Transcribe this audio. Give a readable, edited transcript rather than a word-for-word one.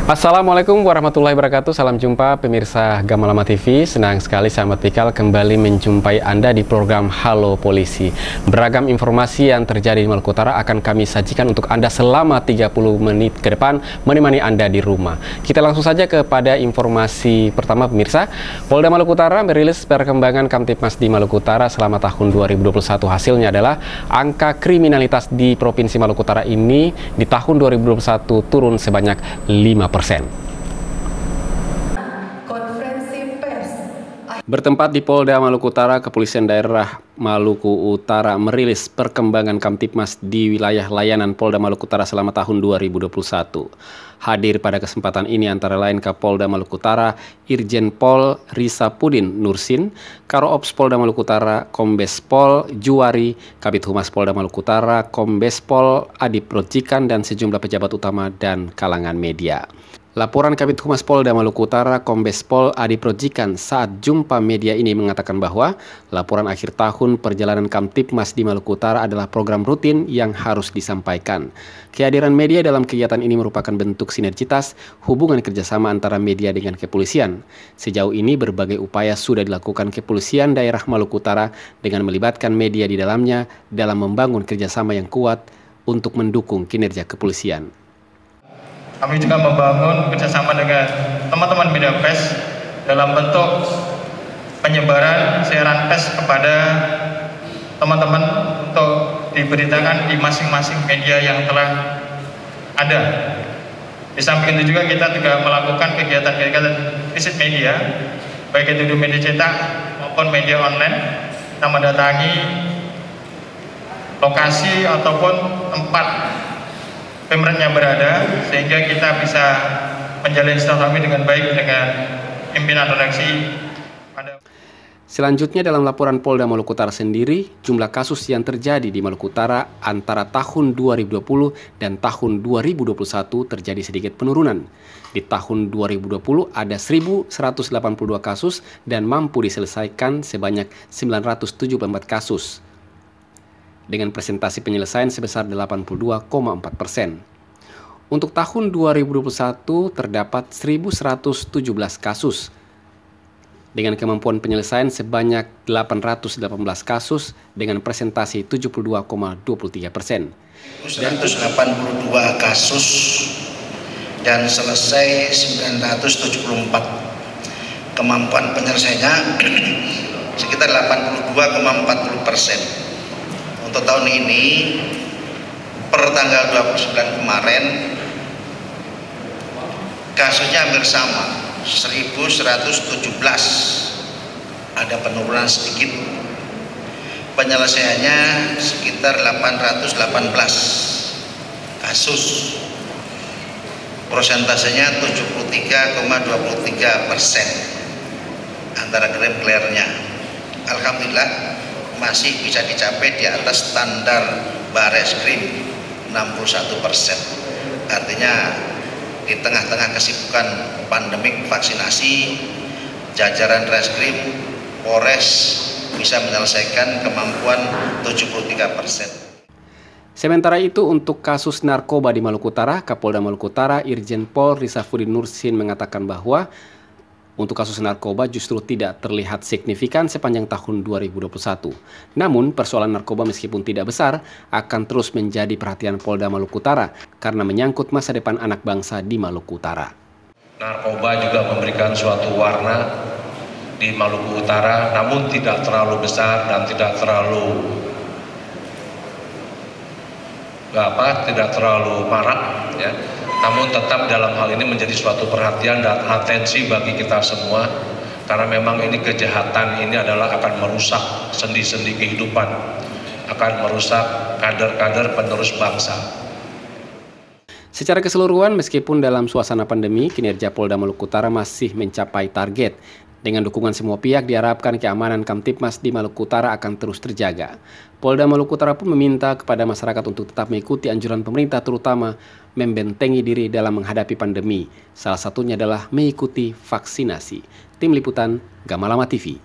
Assalamualaikum warahmatullahi wabarakatuh. Salam jumpa pemirsa Gamalama TV. Senang sekali sahabat Pikal kembali menjumpai Anda di program Halo Polisi. Beragam informasi yang terjadi di Maluku Utara akan kami sajikan untuk Anda selama 30 menit ke depan, menemani Anda di rumah. Kita langsung saja kepada informasi pertama pemirsa. Polda Maluku Utara merilis perkembangan Kamtibmas di Maluku Utara selama tahun 2021. Hasilnya adalah angka kriminalitas di Provinsi Maluku Utara ini di tahun 2021 turun sebanyak 5%. Bertempat di Polda Maluku Utara, Kepolisian Daerah Maluku Utara merilis perkembangan Kamtibmas di wilayah layanan Polda Maluku Utara selama tahun 2021. Hadir pada kesempatan ini antara lain Kapolda Maluku Utara, Irjen Pol Risapudin Nursin, Karo Ops Polda Maluku Utara, Kombes Pol Juwari, Kabid Humas Polda Maluku Utara, Kombes Pol Adip Rojikan, dan sejumlah pejabat utama dan kalangan media. Laporan Kabid Humas Polda Maluku Utara, Kombes Pol Adip Rojikan saat jumpa media ini mengatakan bahwa laporan akhir tahun perjalanan Kamtibmas di Maluku Utara adalah program rutin yang harus disampaikan. Kehadiran media dalam kegiatan ini merupakan bentuk sinergitas hubungan kerjasama antara media dengan kepolisian. Sejauh ini berbagai upaya sudah dilakukan kepolisian daerah Maluku Utara dengan melibatkan media di dalamnya dalam membangun kerjasama yang kuat untuk mendukung kinerja kepolisian. Kami juga membangun kerjasama dengan teman-teman media pers dalam bentuk penyebaran siaran pers kepada teman-teman untuk diberitakan di masing-masing media yang telah ada. Di samping itu juga kita juga melakukan kegiatan-kegiatan visit media, baik itu di media cetak maupun media online. Kita mendatangi lokasi ataupun tempat pemerannya berada, sehingga kita bisa menjalin silaturahmi dengan baik dengan pimpinan redaksi. Selanjutnya dalam laporan Polda Maluku Utara sendiri, jumlah kasus yang terjadi di Maluku Utara antara tahun 2020 dan tahun 2021 terjadi sedikit penurunan. Di tahun 2020 ada 1.182 kasus dan mampu diselesaikan sebanyak 974 kasus. Dengan presentasi penyelesaian sebesar 82,4%. Untuk tahun 2021 terdapat 1.117 kasus dengan kemampuan penyelesaian sebanyak 818 kasus dengan presentasi 72,23%. 182 kasus dan selesai 974. Kemampuan penyelesaiannya sekitar 82,40%. Untuk tahun ini per tanggal 29 kemarin kasusnya hampir sama, 1.117. Ada penurunan sedikit. Penyelesaiannya sekitar 818 kasus. Persentasenya 73,23% antara klaim-klaimnya. Alhamdulillah masih bisa dicapai di atas standar Bareskrim 61%. Artinya di tengah-tengah kesibukan pandemik vaksinasi, jajaran Reskrim, Polres bisa menyelesaikan kemampuan 73%. Sementara itu untuk kasus narkoba di Maluku Utara, Kapolda Maluku Utara Irjen Pol Risapudin Nursin mengatakan bahwa untuk kasus narkoba justru tidak terlihat signifikan sepanjang tahun 2021. Namun, persoalan narkoba meskipun tidak besar, akan terus menjadi perhatian Polda Maluku Utara karena menyangkut masa depan anak bangsa di Maluku Utara. Narkoba juga memberikan suatu warna di Maluku Utara, namun tidak terlalu besar dan tidak terlalu marak, ya. Namun tetap dalam hal ini menjadi suatu perhatian dan atensi bagi kita semua, karena memang ini kejahatan ini adalah akan merusak sendi-sendi kehidupan, akan merusak kader-kader penerus bangsa. Secara keseluruhan, meskipun dalam suasana pandemi, kinerja Polda Maluku Utara masih mencapai target. Dengan dukungan semua pihak, diharapkan keamanan Kamtibmas di Maluku Utara akan terus terjaga. Polda Maluku Utara pun meminta kepada masyarakat untuk tetap mengikuti anjuran pemerintah, terutama membentengi diri dalam menghadapi pandemi. Salah satunya adalah mengikuti vaksinasi. Tim Liputan Gamalama TV.